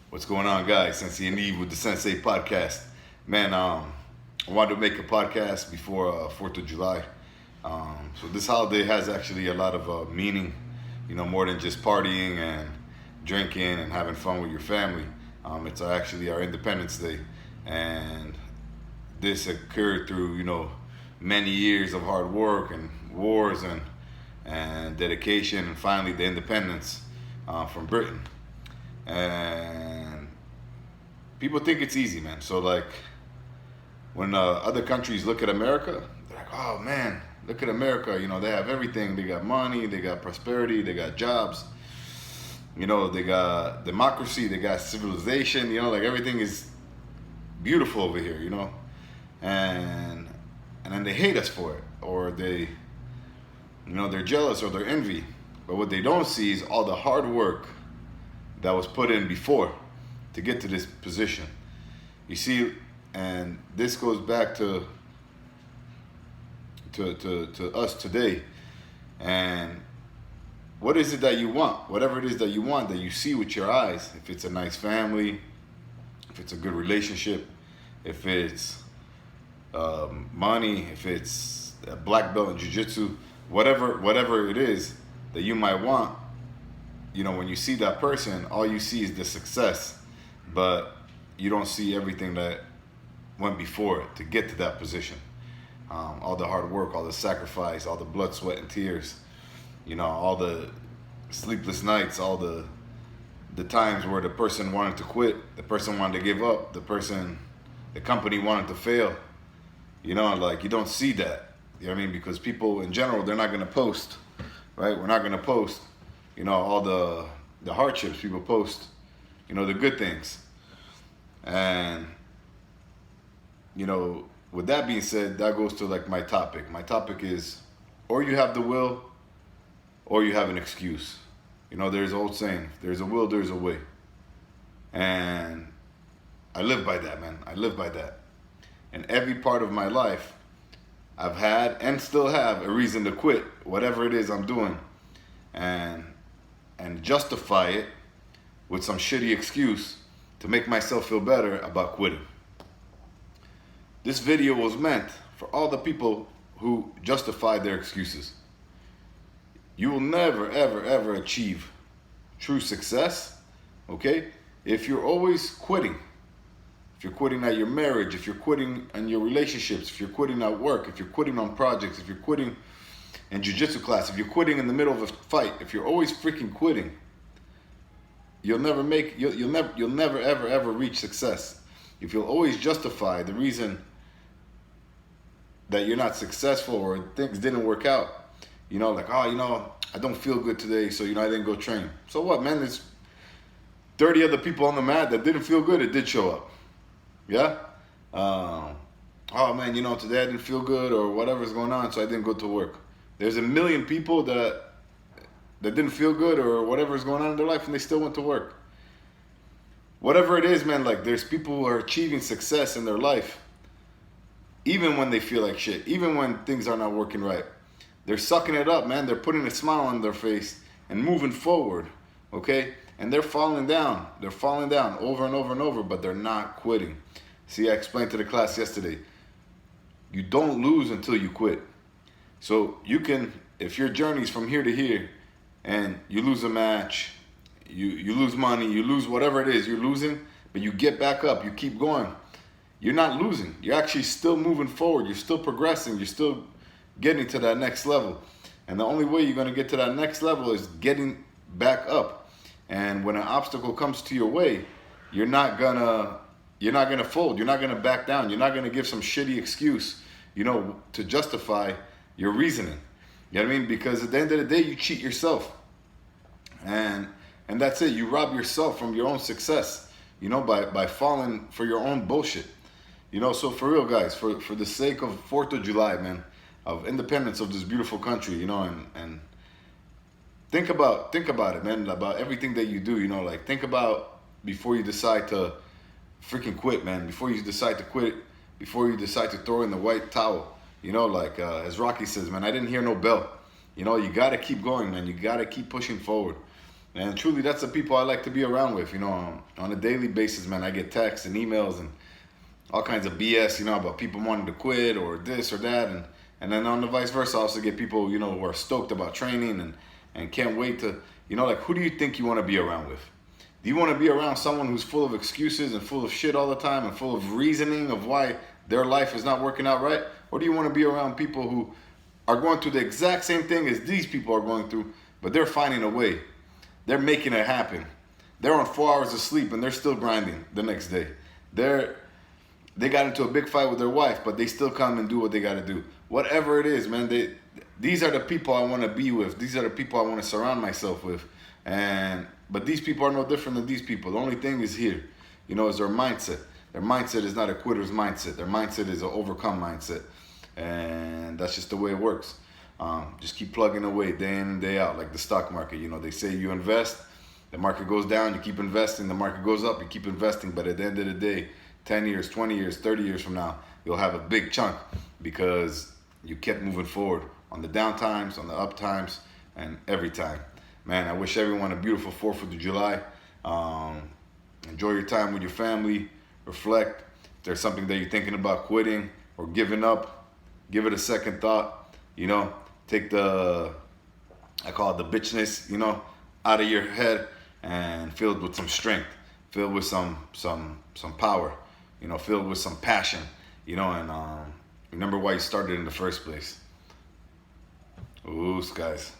What's going on, guys? Sensei Yaniv with the Sensei Podcast. Man, I wanted to make a podcast before 4th of July. So this holiday has actually a lot of meaning, more than just partying and drinking and having fun with your family. It's actually our Independence Day. And this occurred through, many years of hard work and wars and dedication, and finally the independence from Britain. And people think it's easy, man. So when other countries look at America, they're like, oh man, look at America. They have everything. They got money, they got prosperity, they got jobs, they got democracy, they got civilization, everything is beautiful over here, and then they hate us for it, or they're jealous or they're envy. But what they don't see is all the hard work that was put in before to get to this position. You see, and this goes back to us today. And what is it that you want? Whatever it is that you want, that you see with your eyes, if it's a nice family, if it's a good relationship, if it's money, if it's a black belt in Jiu-Jitsu, whatever it is that you might want, when you see that person, all you see is the success, but you don't see everything that went before it to get to that position. All the hard work, all the sacrifice, all the blood, sweat, and tears, all the sleepless nights, all the times where the person wanted to quit, the person wanted to give up, the company wanted to fail. You don't see that. You know what I mean? Because people in general, they're not going to post, right? We're not going to post all the hardships. People post, the good things. And, with that being said, that goes to my topic. My topic is, or you have the will, or you have an excuse. There's an old saying, if there's a will, there's a way. And I live by that, man. I live by that. In every part of my life, I've had and still have a reason to quit whatever it is I'm doing. And justify it with some shitty excuse to make myself feel better about quitting. This video was meant for all the people who justify their excuses. You will never, ever, ever achieve true success, okay? If you're always quitting. If you're quitting at your marriage, if you're quitting in your relationships, if you're quitting at work, if you're quitting on projects, if you're quitting in jiu-jitsu class, if you're quitting in the middle of a fight, if you're always freaking quitting, you'll never ever reach success. If you'll always justify the reason that you're not successful or things didn't work out, I don't feel good today, so I didn't go train. So what, man? There's 30 other people on the mat that didn't feel good. It did show up. Yeah? Oh man, today I didn't feel good or whatever's going on, so I didn't go to work. There's a million people that didn't feel good or whatever's going on in their life and they still went to work. Whatever it is, man, there's people who are achieving success in their life even when they feel like shit, even when things are not working right. They're sucking it up, man. They're putting a smile on their face and moving forward, okay? And they're falling down. They're falling down over and over and over, but they're not quitting. See, I explained to the class yesterday, you don't lose until you quit. So you can, if your journey's from here to here and you lose a match, you lose money, you lose whatever it is you're losing, but you get back up, you keep going. You're not losing. You're actually still moving forward. You're still progressing. You're still getting to that next level. And the only way you're going to get to that next level is getting back up. And when an obstacle comes to your way, you're not gonna fold. You're not gonna back down. You're not gonna give some shitty excuse, to justify your reasoning. You know what I mean? Because at the end of the day, you cheat yourself. And that's it. You rob yourself from your own success, by falling for your own bullshit. So for real, guys, for the sake of 4th of July, man, of independence of this beautiful country, and think about it, man, about everything that you do, think about before you decide to freaking quit, man, before you decide to quit, before you decide to throw in the white towel, as Rocky says, man, I didn't hear no bell. You got to keep going, man. You got to keep pushing forward. And truly, that's the people I like to be around with. On a daily basis, man, I get texts and emails and all kinds of BS, about people wanting to quit or this or that. And then on the vice versa, I also get people, who are stoked about training and can't wait to, like, who do you think you want to be around with? Do you want to be around someone who's full of excuses and full of shit all the time and full of reasoning of why their life is not working out right? Or do you want to be around people who are going through the exact same thing as these people are going through, but they're finding a way? They're making it happen. They're on 4 hours of sleep and they're still grinding the next day. They got into a big fight with their wife, but they still come and do what they got to do. Whatever it is, man, these are the people I want to be with. These are the people I want to surround myself with. But these people are no different than these people. The only thing is here, is their mindset. Their mindset is not a quitter's mindset. Their mindset is an overcome mindset. And that's just the way it works. Just keep plugging away day in and day out, like the stock market. They say you invest, the market goes down, you keep investing, the market goes up, you keep investing. But at the end of the day, 10 years, 20 years, 30 years from now, you'll have a big chunk because you kept moving forward on the down times, on the up times, and every time. Man, I wish everyone a beautiful 4th of July. Enjoy your time with your family. Reflect. If there's something that you're thinking about quitting or giving up, give it a second thought. Take I call it the bitchness, out of your head and fill it with some strength, filled with some power, filled with some passion, and remember why you started in the first place. Ooh, guys.